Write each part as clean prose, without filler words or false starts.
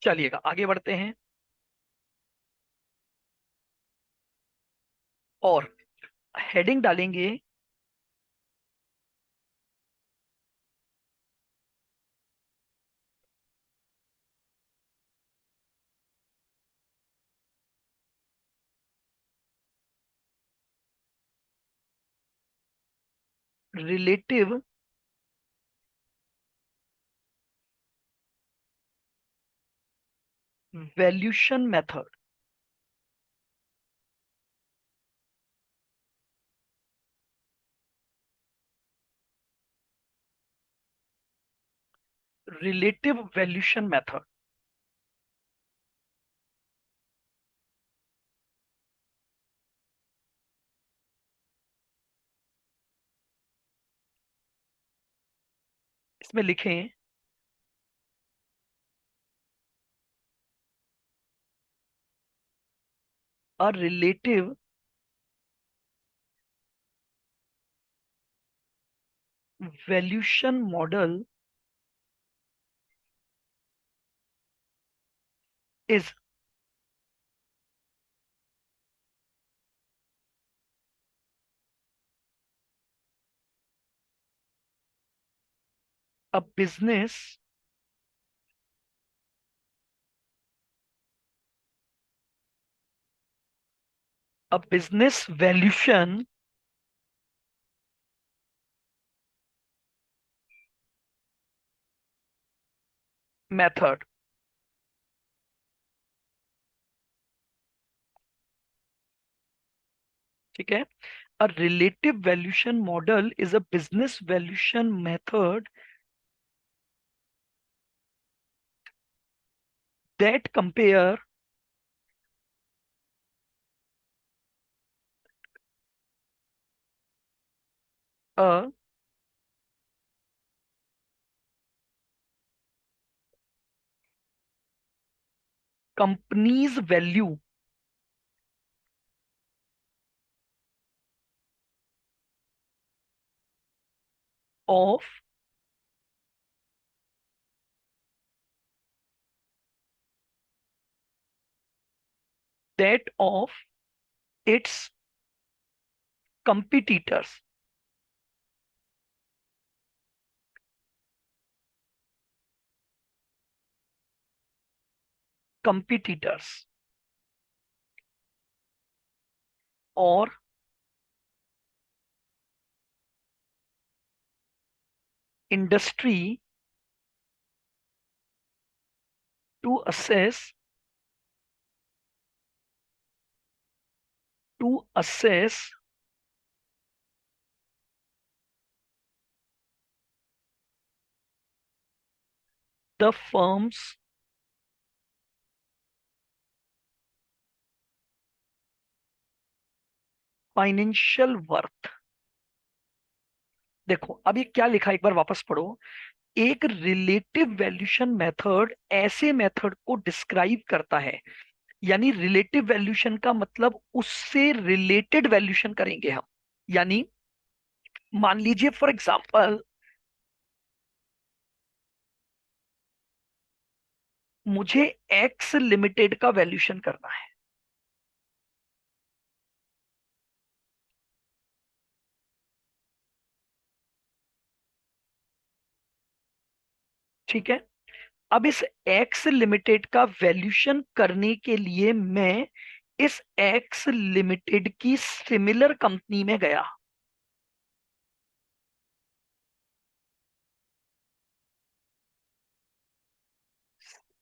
चलिएगा आगे बढ़ते हैं। और हेडिंग डालेंगे relative valuation method. Relative valuation method. इसमें लिखें अ relative valuation model is a business valuation method. ठीक है। अ relative valuation model is a business valuation method that compare a company's value of that of its competitors। competitors और industry to assess the firm's financial worth. देखो अब ये क्या लिखा है, एक बार वापस पढ़ो। एक रिलेटिव वैल्यूशन मेथड ऐसे मेथड को डिस्क्राइब करता है, यानी रिलेटिव वैल्यूशन का मतलब उससे रिलेटेड वैल्यूशन करेंगे हम। यानी मान लीजिए फॉर एग्जांपल मुझे एक्स लिमिटेड का वैल्यूशन करना है। ठीक है। अब इस एक्स लिमिटेड का वैल्यूशन करने के लिए मैं इस एक्स लिमिटेड की सिमिलर कंपनी में गया।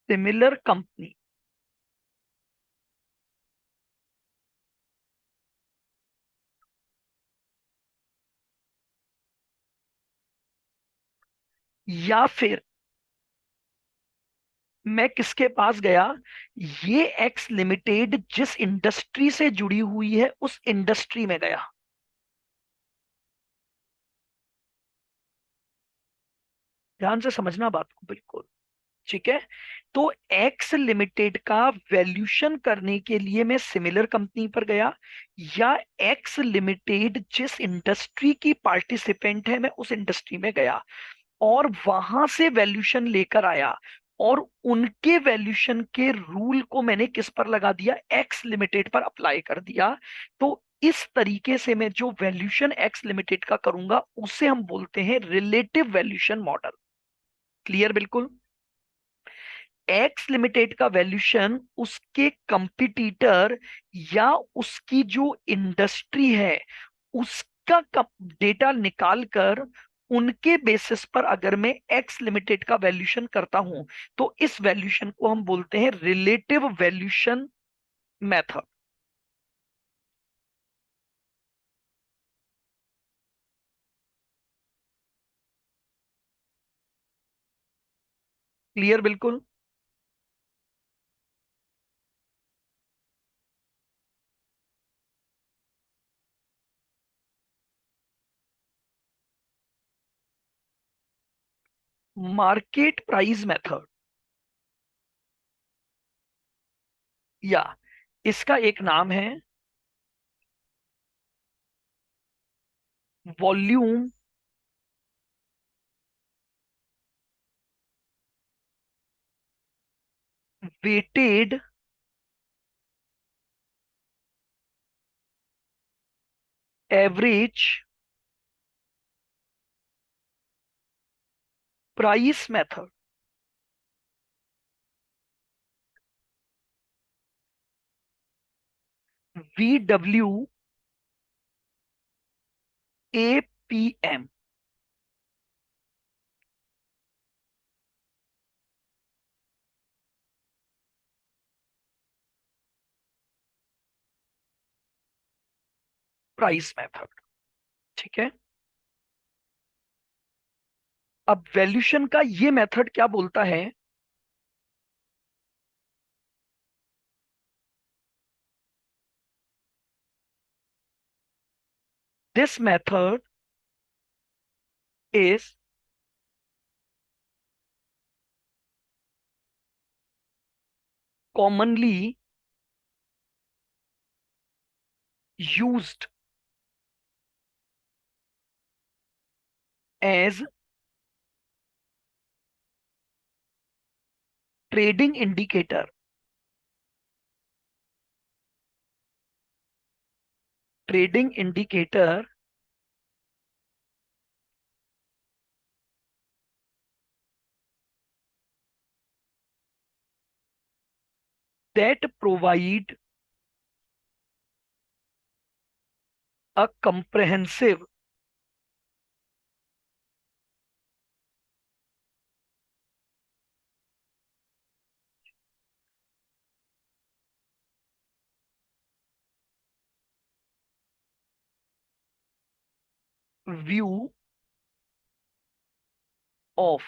सिमिलर कंपनी या फिर मैं किसके पास गया, ये एक्स लिमिटेड जिस इंडस्ट्री से जुड़ी हुई है उस इंडस्ट्री में गया। ध्यान से समझना बात को बिल्कुल। ठीक है। तो एक्स लिमिटेड का वैल्यूशन करने के लिए मैं सिमिलर कंपनी पर गया, या एक्स लिमिटेड जिस इंडस्ट्री की पार्टिसिपेंट है मैं उस इंडस्ट्री में गया और वहां से वैल्यूशन लेकर आया। और उनके वैल्यूशन के रूल को मैंने किस पर लगा दिया, एक्स लिमिटेड पर अप्लाई कर दिया। तो इस तरीके से मैं जो वैल्यूशन एक्स लिमिटेड का करूंगा उसे हम बोलते हैं रिलेटिव वैल्यूशन मॉडल। क्लियर बिल्कुल। एक्स लिमिटेड का वैल्यूशन उसके कंपिटिटर या उसकी जो इंडस्ट्री है उसका डेटा निकाल कर उनके बेसिस पर अगर मैं एक्स लिमिटेड का वैल्यूशन करता हूं तो इस वैल्यूशन को हम बोलते हैं रिलेटिव वैल्यूशन मेथड। क्लियर बिल्कुल। मार्केट प्राइस मेथड, या इसका एक नाम है volume weighted average price method. VWAPM। Price method. ठीक है। अब वैल्यूशन का ये मेथड क्या बोलता है, this method is commonly used as trading indicator, trading indicator that provide a comprehensive view of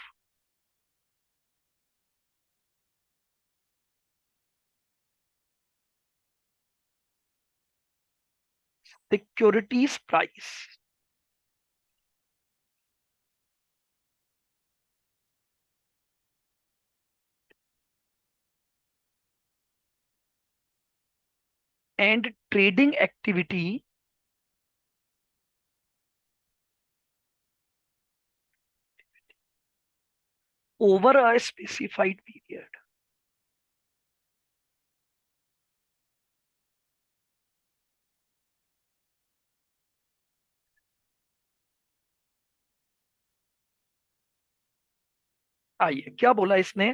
securities price and trading activity over a specified period। आइए क्या बोला इसने,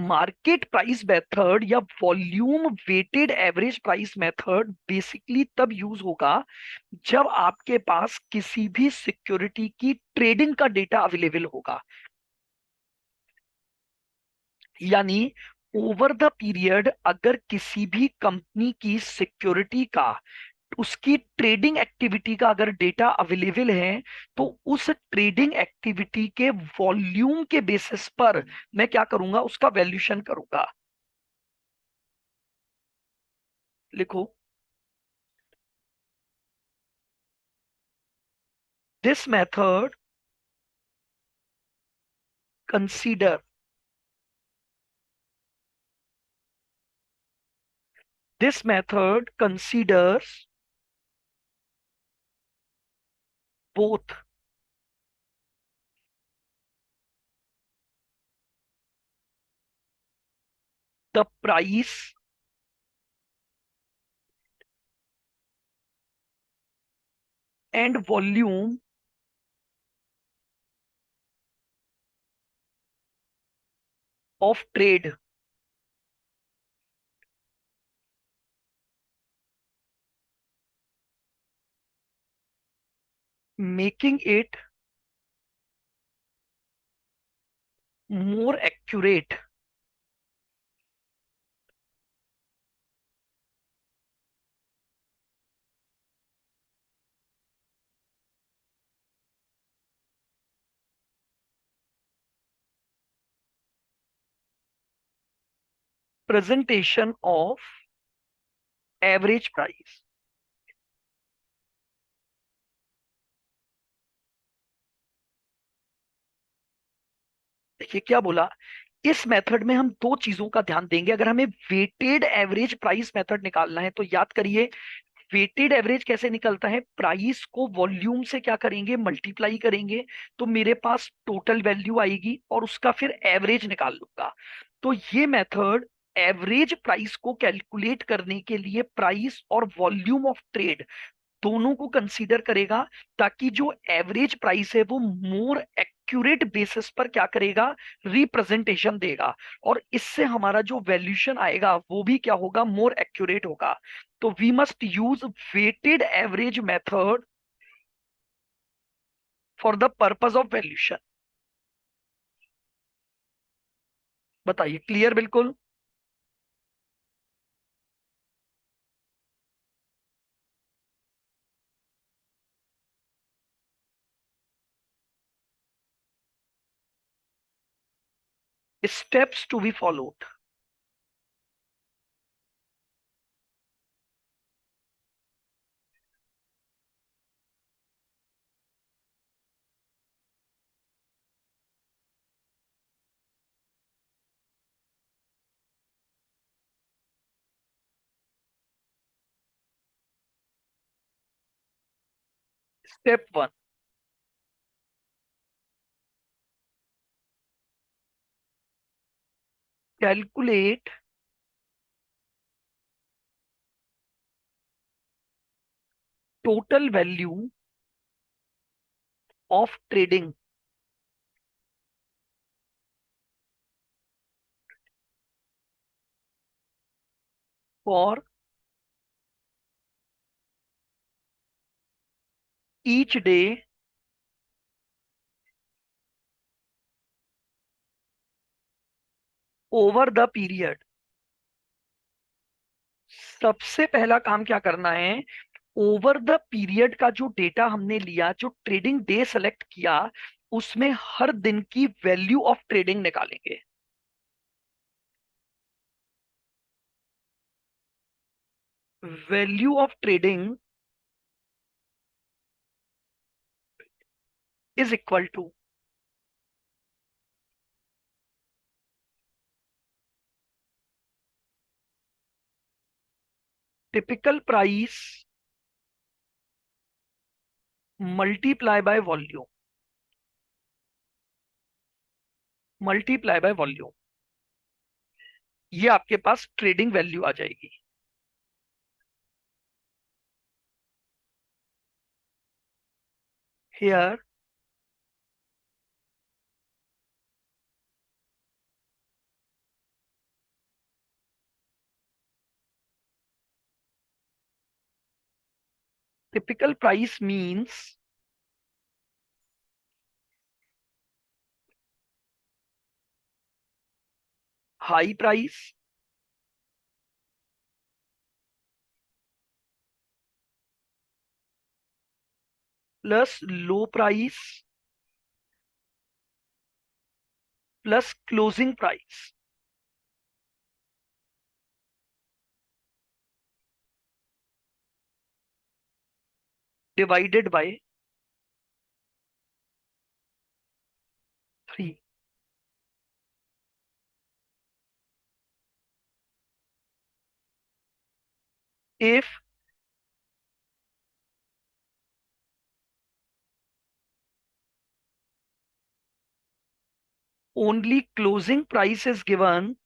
मार्केट प्राइस मेथड या volume weighted average price method basically तब use होगा जब आपके पास किसी भी सिक्योरिटी की ट्रेडिंग का डेटा अवेलेबल होगा। यानी ओवर द पीरियड अगर किसी भी कंपनी की सिक्योरिटी का, उसकी ट्रेडिंग एक्टिविटी का अगर डेटा अवेलेबल है तो उस ट्रेडिंग एक्टिविटी के वॉल्यूम के बेसिस पर मैं क्या करूंगा, उसका वैल्यूशन करूंगा। लिखो, this method consider, this method considers both the price and volume of trade, making it more accurate. Presentation of average price. देखिए क्या बोला, इस मेथड में हम दो चीजों का ध्यान देंगे। अगर हमें वेटेड एवरेज प्राइस मेथड निकालना है तो याद करिए, वेटेड एवरेज कैसे निकलता है, प्राइस को वॉल्यूम से क्या करेंगे, मल्टीप्लाई करेंगे, तो मेरे पास टोटल वैल्यू आएगी और उसका फिर एवरेज निकाल लूंगा। तो ये मेथड एवरेज प्राइस को कैलकुलेट करने के लिए प्राइस और वॉल्यूम ऑफ ट्रेड दोनों को कंसीडर करेगा, ताकि जो एवरेज प्राइस है वो मोर एक्यूरेट बेसिस पर क्या करेगा, रिप्रेजेंटेशन देगा, और इससे हमारा जो वैल्यूशन आएगा वो भी क्या होगा, मोर एक्यूरेट होगा। तो we must use weighted average method for the purpose of valuation. बताइए, क्लियर बिल्कुल। Steps to be followed. Step one, calculate total value of trading for each day over the period. सबसे पहला काम क्या करना है, ओवर द पीरियड का जो डेटा हमने लिया, जो ट्रेडिंग डे सेलेक्ट किया, उसमें हर दिन की वैल्यू ऑफ ट्रेडिंग निकालेंगे। Value of trading is equal to typical price multiply by volume, multiply by volume. ये आपके पास ट्रेडिंग वैल्यू आ जाएगी। Here typical price means high price plus low price plus closing price divided by 3। If only closing price is given,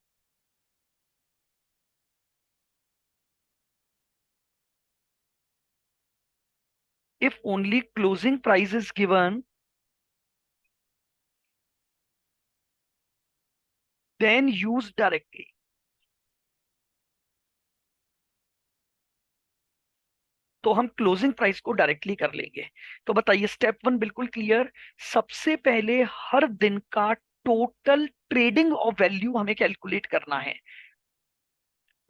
if only closing price is given, then use directly. तो हम closing price को directly कर लेंगे। तो बताइए, step one बिल्कुल clear. सबसे पहले हर दिन का टोटल ट्रेडिंग ऑफ वैल्यू हमें कैलकुलेट करना है।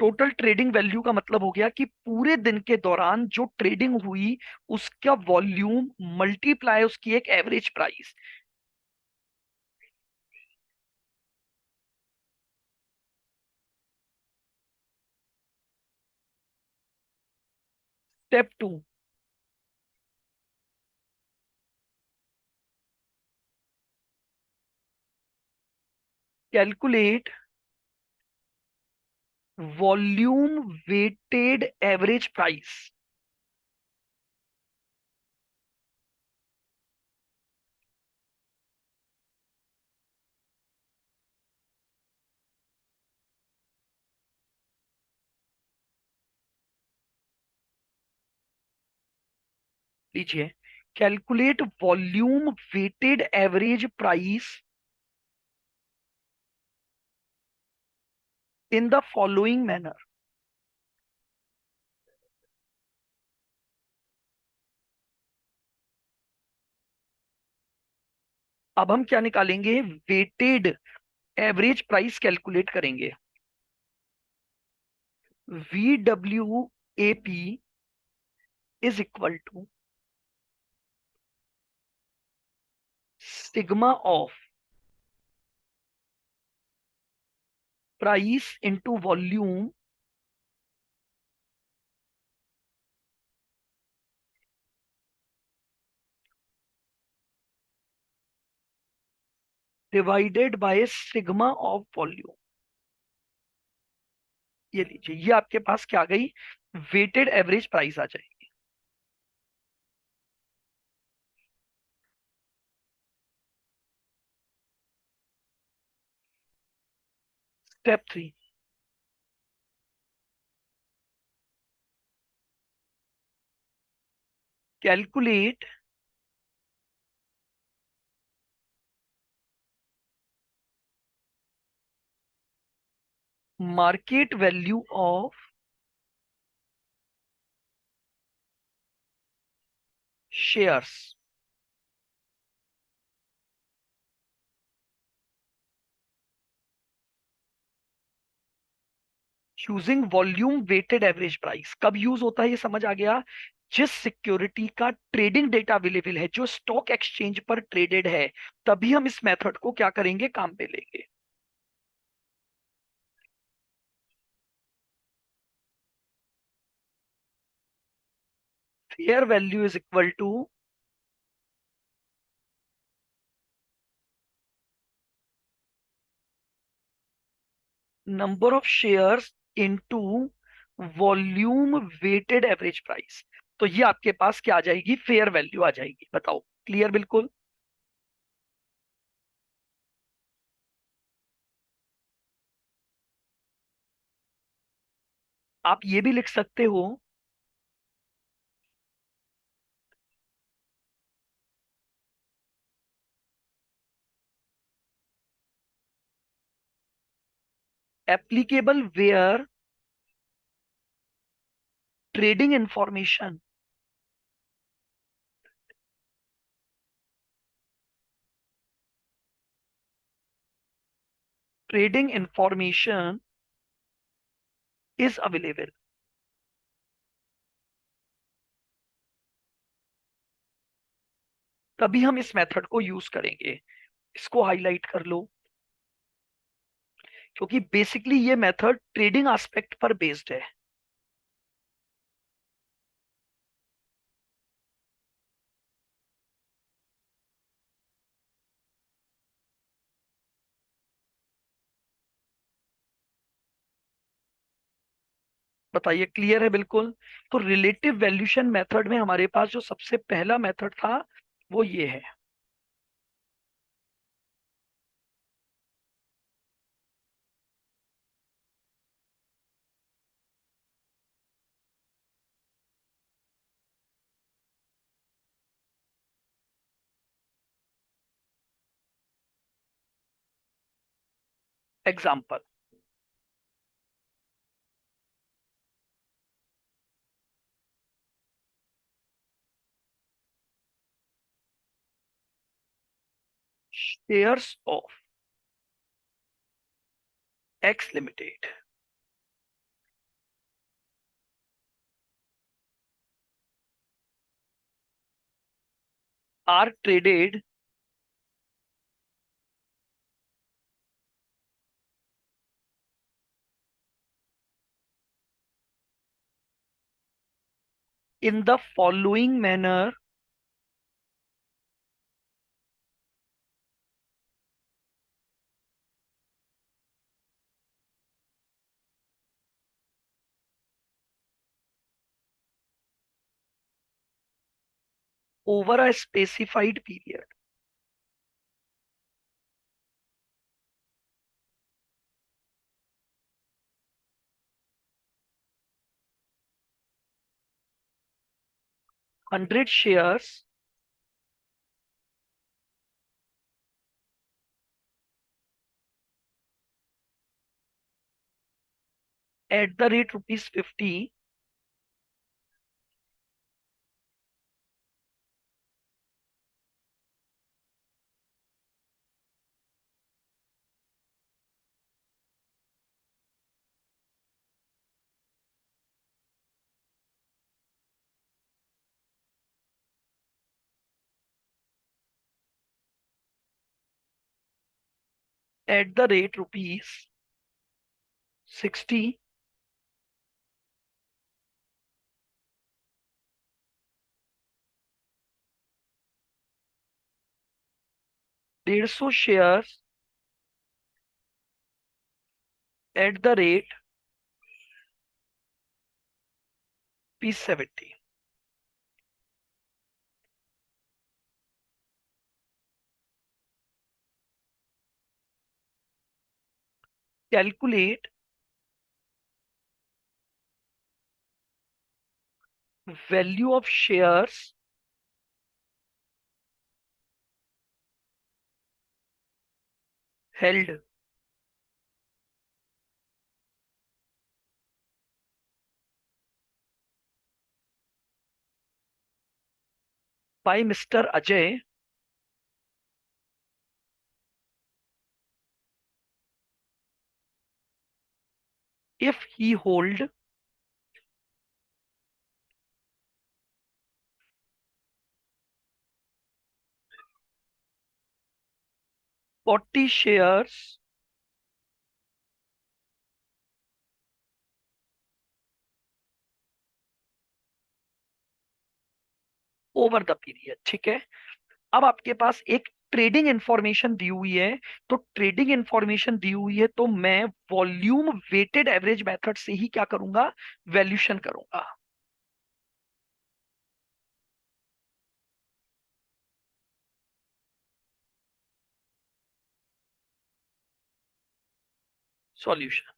टोटल ट्रेडिंग वैल्यू का मतलब हो गया कि पूरे दिन के दौरान जो ट्रेडिंग हुई उसका वॉल्यूम मल्टीप्लाई उसकी एक average price. Step two, calculate volume weighted average price. लीजिए, calculate volume weighted average price in the following manner. अब हम क्या निकालेंगे? वेटेड एवरेज प्राइस कैलकुलेट करेंगे। VWAP is equal to sigma of price into volume divided by sigma of volume. ये लीजिए, ये आपके पास क्या आ गई? वेटेड एवरेज प्राइस आ जाएगी। Step three, calculate market value of shares using volume weighted average price. कब यूज होता है ये समझ आ गया? जिस सिक्योरिटी का ट्रेडिंग डेटा अवेलेबल है, जो स्टॉक एक्सचेंज पर ट्रेडेड है, तभी हम इस मेथड को क्या करेंगे? काम पे लेंगे। Fair value is equal to number of shares into volume weighted average price. तो ये आपके पास क्या आ जाएगी? फेयर वैल्यू आ जाएगी। बताओ, क्लियर बिल्कुल? आप ये भी लिख सकते हो, applicable where trading information trading information is available. तभी हम इस मेथड को यूज करेंगे। इसको हाईलाइट कर लो, क्योंकि बेसिकली ये मेथड ट्रेडिंग एस्पेक्ट पर बेस्ड है। बताइए, क्लियर है बिल्कुल? तो रिलेटिव वैल्यूशन मेथड में हमारे पास जो सबसे पहला मेथड था वो ये है। Example, shares of X limited are traded in the following manner over a specified period. Hundred shares at the rate rupees 50 at the rate rupees 60 150 shares at the rate P70. Calculate value of shares held by Mr. Ajay if he hold 40 shares over the period. ठीक है, अब आपके पास एक trading information दी हुई है, तो trading information दी हुई है तो मैं वॉल्यूम वेटेड एवरेज मेथड से ही क्या करूंगा, वैल्यूशन करूंगा। Solution,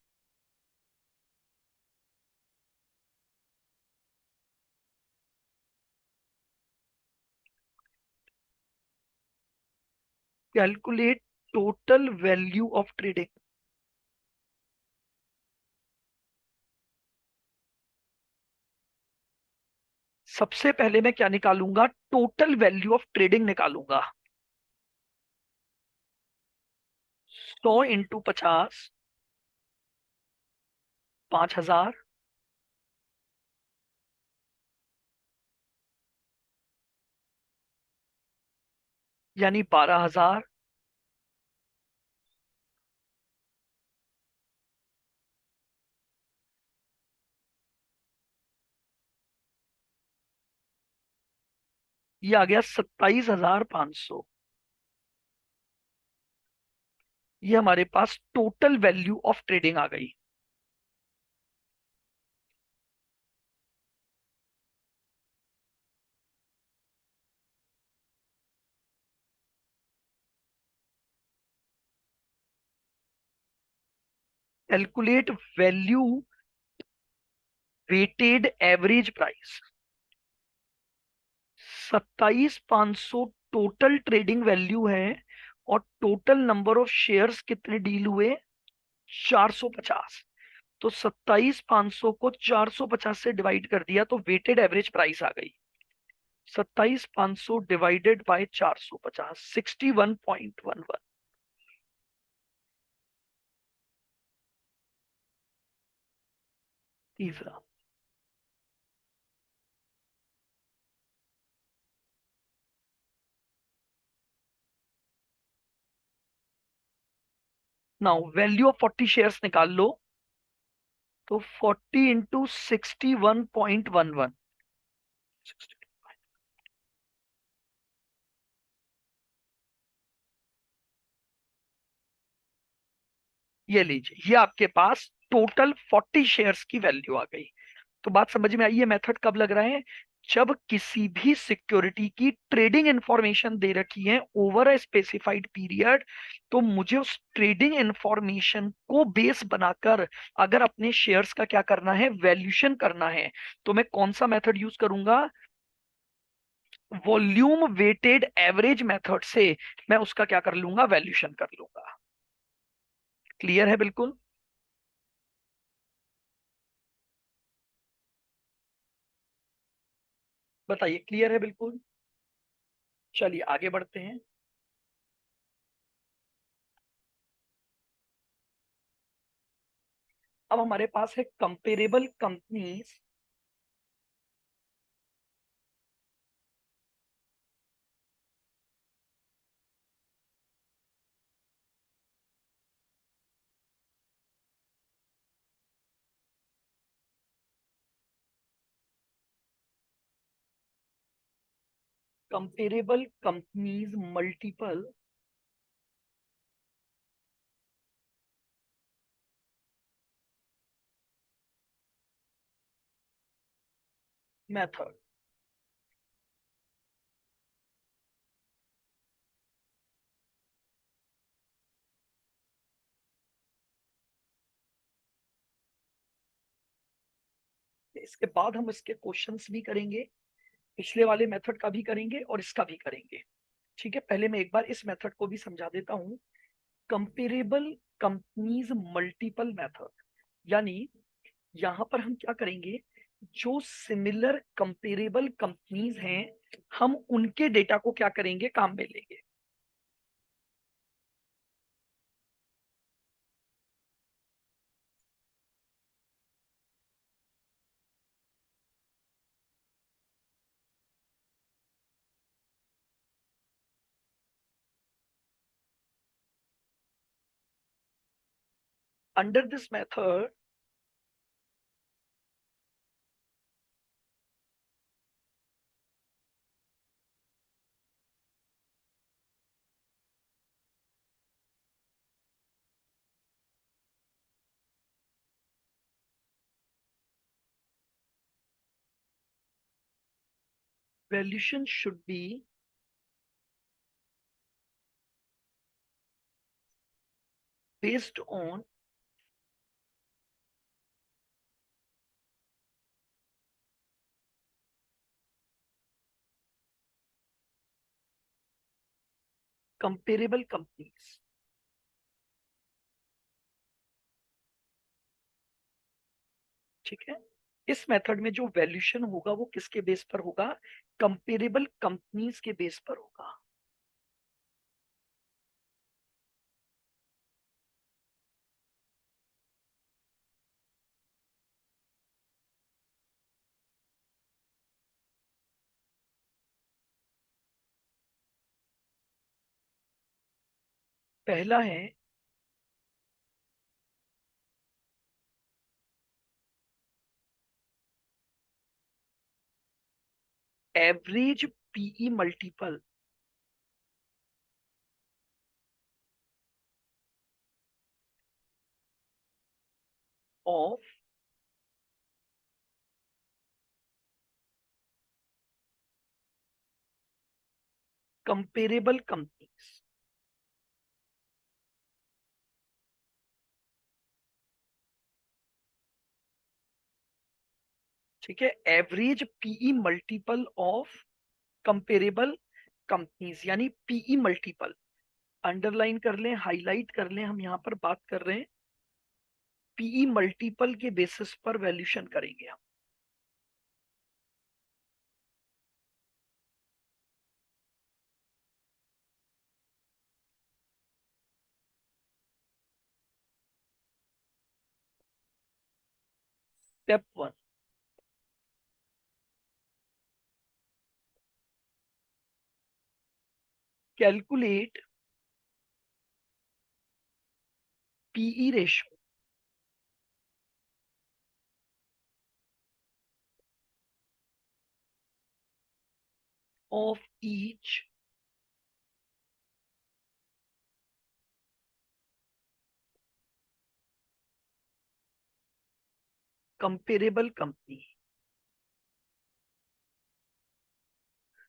calculate total value of trading. सबसे पहले मैं क्या निकालूंगा, टोटल वैल्यू ऑफ ट्रेडिंग निकालूंगा। 100 × 50, 5000, यानी 12000। ये आ गया 27500। ये हमारे पास टोटल वैल्यू ऑफ ट्रेडिंग आ गई। Calculate value weighted average price. 27500 total trading value है, और टोटल नंबर ऑफ शेयर्स कितने डील हुए, 450। तो 27,500 को 450 से डिवाइड कर दिया तो वेटेड एवरेज प्राइस आ गई 27,500 डिवाइडेड बाय 450, 61.11। तीसरा, नाउ वैल्यू ऑफ 40 शेयर्स निकाल लो। तो 40 इंटू 61.11, ये लीजिए, ये आपके पास टोटल 40 शेयर्स की वैल्यू आ गई। तो बात समझ में आई? ये मेथड कब लग रहा है? जब किसी भी सिक्योरिटी की ट्रेडिंग इंफॉर्मेशन दे रखी है ओवर अ स्पेसिफाइड पीरियड, तो मुझे उस ट्रेडिंग इंफॉर्मेशन को बेस बनाकर अगर अपने शेयर्स का क्या करना है, वैल्यूशन करना है, तो मैं कौन सा मेथड यूज करूंगा? वॉल्यूम वेटेड एवरेज मेथड से मैं उसका क्या कर लूंगा, वैल्यूशन कर लूंगा। क्लियर है बिल्कुल? बताइए, क्लियर है बिल्कुल? चलिए आगे बढ़ते हैं। अब हमारे पास है comparable companies comparable companies multiple method. इसके बाद हम इसके क्वेश्चंस भी करेंगे, पिछले वाले मेथड का भी करेंगे और इसका भी करेंगे। ठीक है, पहले मैं एक बार इस मेथड को भी समझा देता हूँ। कंपेरेबल कंपनीज मल्टीपल मेथड, यानी यहां पर हम क्या करेंगे, जो सिमिलर कंपेरेबल कंपनीज हैं, हम उनके डेटा को क्या करेंगे, काम में लेंगे। Under this method, valuation should be based on comparable companies. ठीक है, इस मेथड में जो वैल्यूशन होगा वो किसके बेस पर होगा, कंपेरेबल कंपनीज के बेस पर होगा। पहला है average PE multiple of comparable companies. ठीक है, average PE multiple of comparable companies, यानी पीई मल्टीपल। अंडरलाइन कर लें, हाईलाइट कर लें, हम यहाँ पर बात कर रहे हैं पीई मल्टीपल के बेसिस पर वैल्यूशन करेंगे हम। Step one, calculate PE ratio of each comparable company.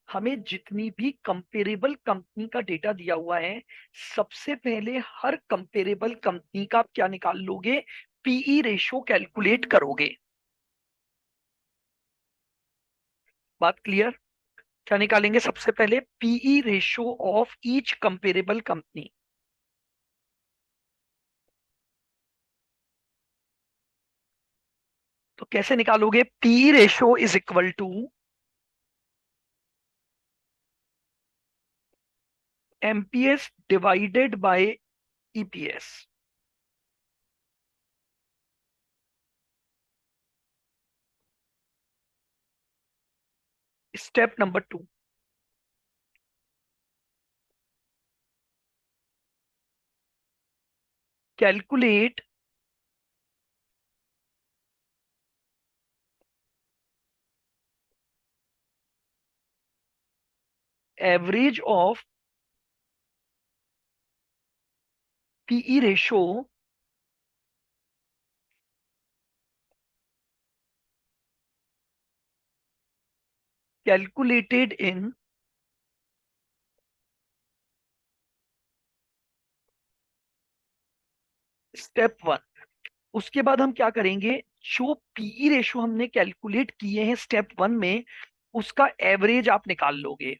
हमें जितनी भी कंपेरेबल कंपनी का डेटा दिया हुआ है, सबसे पहले हर कंपेरेबल कंपनी का आप क्या निकाल लोगे? पीई रेशियो कैलकुलेट करोगे। बात क्लियर? क्या निकालेंगे सबसे पहले? PE ratio of each comparable company. तो कैसे निकालोगे? PE ratio is equal to MPS divided by EPS. Step number two, calculate average of PE ratio calculated in step one. उसके बाद हम क्या करेंगे? जो पीई रेशियो हमने कैलकुलेट किए हैं स्टेप वन में, उसका एवरेज आप निकाल लोगे।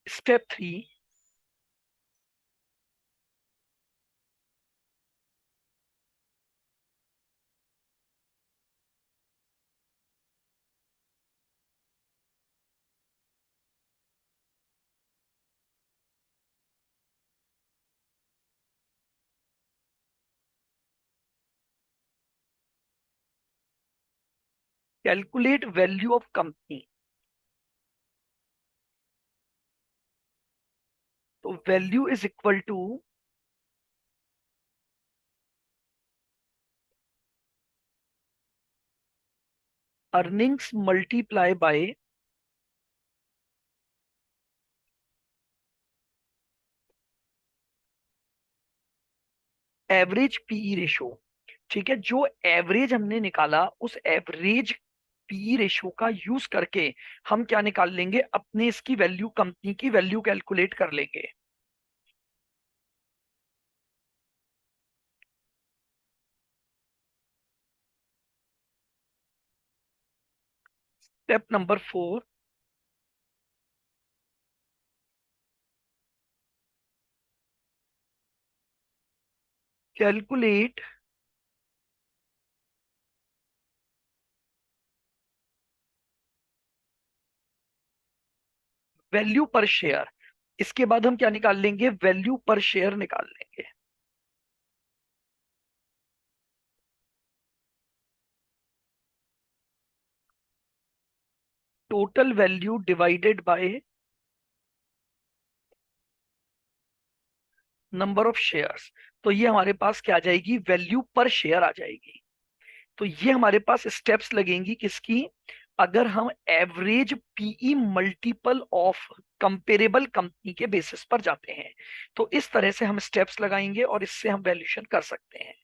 Step three, calculate value of company. तो value is equal to earnings multiply by average PE ratio. ठीक है, जो एवरेज हमने निकाला, उस एवरेज पीई रेशियो का यूज करके हम क्या निकाल लेंगे? अपने इसकी वैल्यू, कंपनी की वैल्यू कैलकुलेट कर लेंगे। Step number four, calculate value per share. इसके बाद हम क्या निकाल लेंगे? वैल्यू पर शेयर निकाल लेंगे। Total value divided by number of shares. तो ये हमारे पास क्या आ जाएगी? वैल्यू पर शेयर आ जाएगी। तो ये हमारे पास स्टेप्स लगेंगी किसकी? अगर हम average PE multiple of comparable company के बेसिस पर जाते हैं, तो इस तरह से हम स्टेप्स लगाएंगे और इससे हम वैल्यूशन कर सकते हैं।